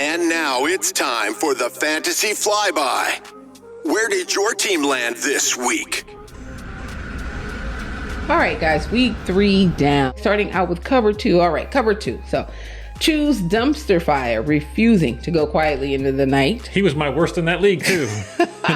And now it's time for the Fantasy Flyby. Where did your team land this week? All right, guys, week 3 down. Starting out with cover 2. All right, cover 2. So choose Dumpster Fire, refusing to go quietly into the night. He was my worst in that league, too.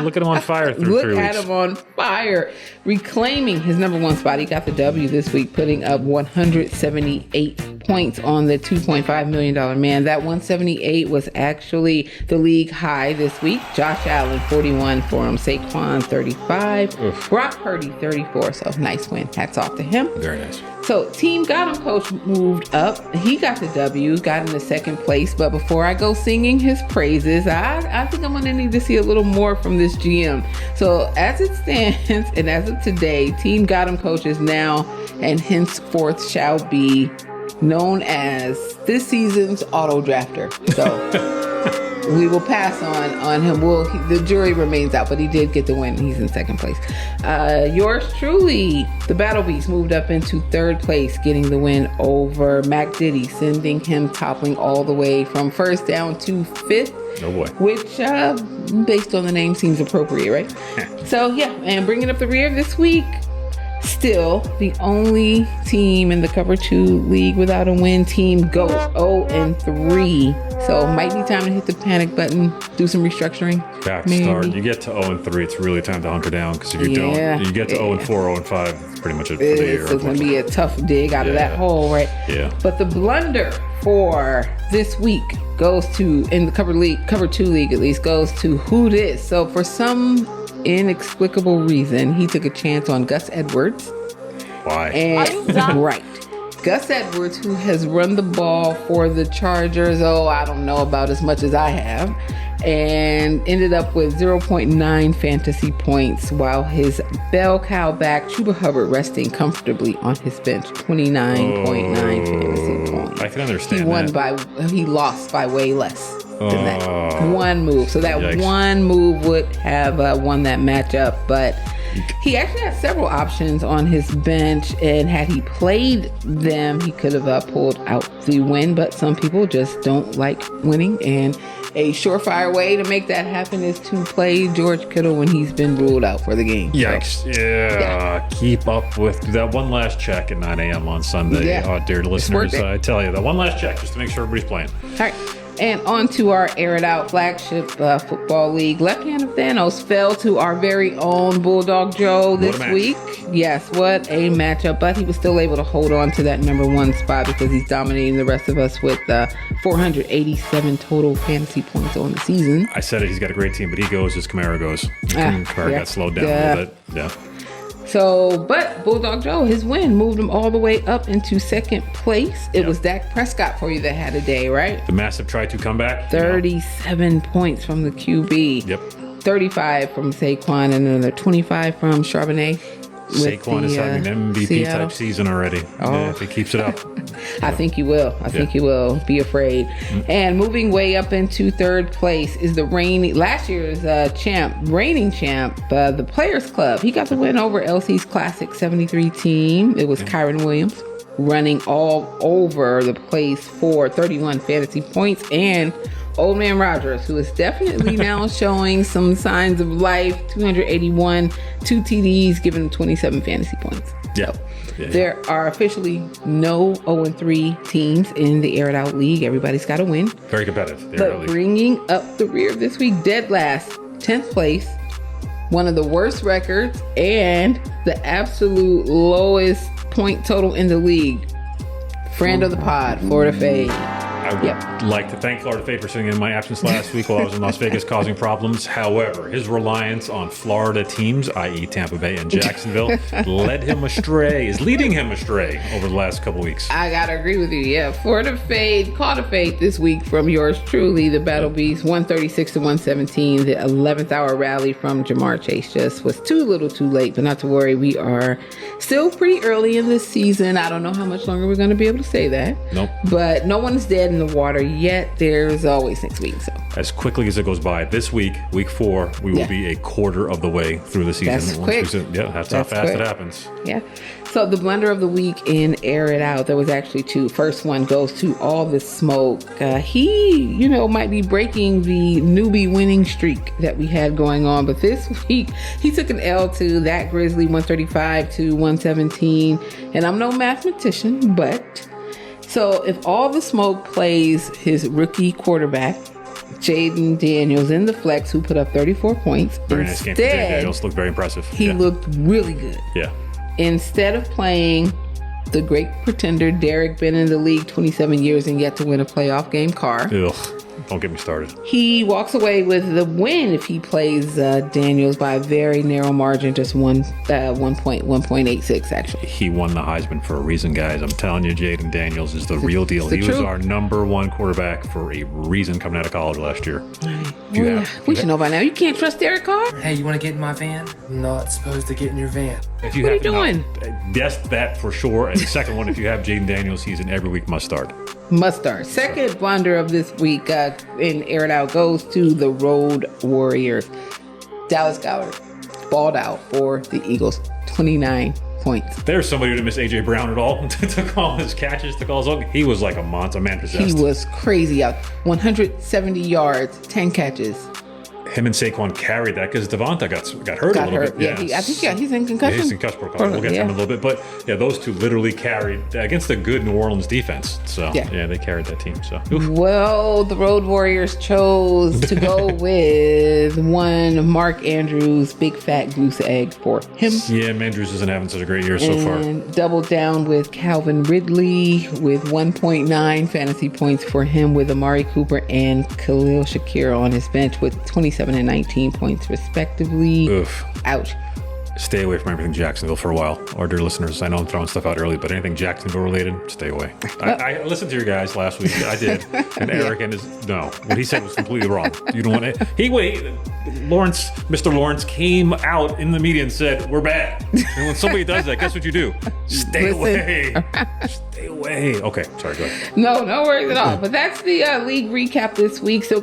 Look at him on fire through 3 weeks. Look at him on fire. Reclaiming his number 1 spot. He got the W this week, putting up 178 points on the $2.5 million man. That 178 was actually the league high this week. Josh Allen, 41 for him. Saquon, 35. Oof. Brock Purdy, 34. So nice win. Hats off to him. Very nice. So Team Got Him Coach moved up. He got the W, got into 2nd place. But before I go singing his praises, I think I'm going to need to see a little more from this GM. So as it stands, and as of today, Team Got Him Coach is now and henceforth shall be known as this season's auto drafter. So we will pass on him. The jury remains out, but he did get the win. He's in 2nd place. Yours truly, the Battle Beast, moved up into 3rd place, getting the win over Mac Diddy, sending him toppling all the way from 1st down to 5th. Oh boy. Which, based on the name, seems appropriate, right? So yeah, and bringing up the rear this week, still the only team in the cover 2 league without a win. Team goes 0-3. So might be time to hit the panic button, do some restructuring. Back start. You get to 0-3, it's really time to hunker down, because if you don't, you get to 0-4, 0-5, that's pretty much it for the year. It's going to be a tough dig out of that hole, right? Yeah. But the blunder for this week goes to, in the cover 2 league at least, goes to Who Dis. So for some inexplicable reason, he took a chance on Gus Edwards. Why? Right. Gus Edwards, who has run the ball for the Chargers, I don't know, about as much as I have, and ended up with 0.9 fantasy points, while his bell cow back, Chuba Hubbard, resting comfortably on his bench, 29.9 fantasy points. I can understand He lost by way less than that. One move. So that Yikes. one move would have won that matchup, but he actually had several options on his bench, and had he played them, he could have pulled out the win. But some people just don't like winning, and a surefire way to make that happen is to play George Kittle when he's been ruled out for the game. Yikes. So, yeah. Keep up with that one last check at 9 a.m. on Sunday. Yeah. Oh, dear listeners, I tell you, that one last check just to make sure everybody's playing. All right. And on to our Air It Out flagship football league. Left Hand of Thanos fell to our very own Bulldog Joe this week. Yes, what a matchup. But he was still able to hold on to that number 1 spot, because he's dominating the rest of us with 487 total fantasy points on the season. I said it, he's got a great team, but he goes as Kamara goes. Kamara got slowed down a little bit. Yeah. So, but Bulldog Joe, his win moved him all the way up into 2nd place. It was Dak Prescott for you that had a day, right? The massive try-to comeback. 37 points from the QB. Yep. 35 from Saquon, and another 25 from Charbonnet. Saquon is having an MVP type season already. Yeah, if he keeps it up. I think you will. I think you will. Be afraid. And moving way up into 3rd place is the last year's reigning champ, the Players Club. He got the win over LC's Classic 73 team. It was Kyron Williams running all over the place for 31 fantasy points, and Old Man Rogers, who is definitely now showing some signs of life, 281, 2 TDs, giving him 27 fantasy points. Yeah. There are officially no 0-3 teams in the Air It Out League. Everybody's got to win. Very competitive. But bringing up the rear this week, dead last, 10th place, one of the worst records, and the absolute lowest point total in the league. Friend of the pod, Florida Fade. I would like to thank Florida Fade for sitting in my absence last week while I was in Las Vegas causing problems. However, his reliance on Florida teams, i.e. Tampa Bay and Jacksonville, is leading him astray over the last couple weeks. I gotta agree with you. Yeah, Florida Fade caught a fade this week from yours truly, the Battle Beast, 136 to 117. The 11th hour rally from Jamar Chase just was too little too late, but not to worry. We are still pretty early in this season. I don't know how much longer we're going to be able to say that. Nope. But no one's dead in the water yet. There's always next week. So as quickly as it goes by, this week, week 4, we will be a quarter of the way through the season. That's quick. That's how fast it happens. Yeah. So the blender of the week in Air It Out, there was actually two. First one goes to All the Smoke. He, might be breaking the newbie winning streak that we had going on. But this week, he took an L to that Grizzly 135 to 117. And I'm no mathematician, but so if All the Smoke plays his rookie quarterback, Jaden Daniels in the flex, who put up 34 points. Very nice game for Jaden Daniels. Looked very impressive. He looked really good. Yeah. Instead of playing the great pretender, Derek, been in the league 27 years and yet to win a playoff game, Carr. Ugh. Don't get me started. He walks away with the win if he plays Daniels by a very narrow margin, just 1.86 actually. He won the Heisman for a reason, guys. I'm telling you, Jaden Daniels is the real deal. He was our number one quarterback for a reason coming out of college last year. We should know by now. You can't trust Derek Carr. Hey, you want to get in my van? I'm not supposed to get in your van. What are you doing? Yes, that for sure. And the second one, if you have Jaden Daniels, he's an every week must start. Second blunder of this week in Air It Out goes to the Road Warriors. Dallas Goedert balled out for the Eagles, 29 points. There's somebody who didn't miss A.J. Brown at all to call his catches, to call his own. He was like a monster, man possessed. He was crazy out. 170 yards, 10 catches. Him and Saquon carried that because Devonta got hurt a little bit. Yeah, I think he's in concussion. Yeah, he's in concussion protocol. We'll get to him in a little bit. But yeah, those two literally carried against a good New Orleans defense. So yeah they carried that team. So well, the Road Warriors chose to go with one Mark Andrews, big fat goose egg for him. Yeah, Andrews isn't having such a great year so far. And doubled down with Calvin Ridley with 1.9 fantasy points for him, with Amari Cooper and Khalil Shakir on his bench with 27 and 19 points respectively. Oof. Ouch. Stay away from everything Jacksonville for a while. Our dear listeners, I know I'm throwing stuff out early, but anything Jacksonville related, stay away. I listened to your guys last week. I did. And Eric and what he said was completely wrong. You don't want to. Mr. Lawrence came out in the media and said, we're bad. And when somebody does that, guess what you do? Stay away. Stay away. Okay, sorry, go ahead. No worries at all. But that's the league recap this week. So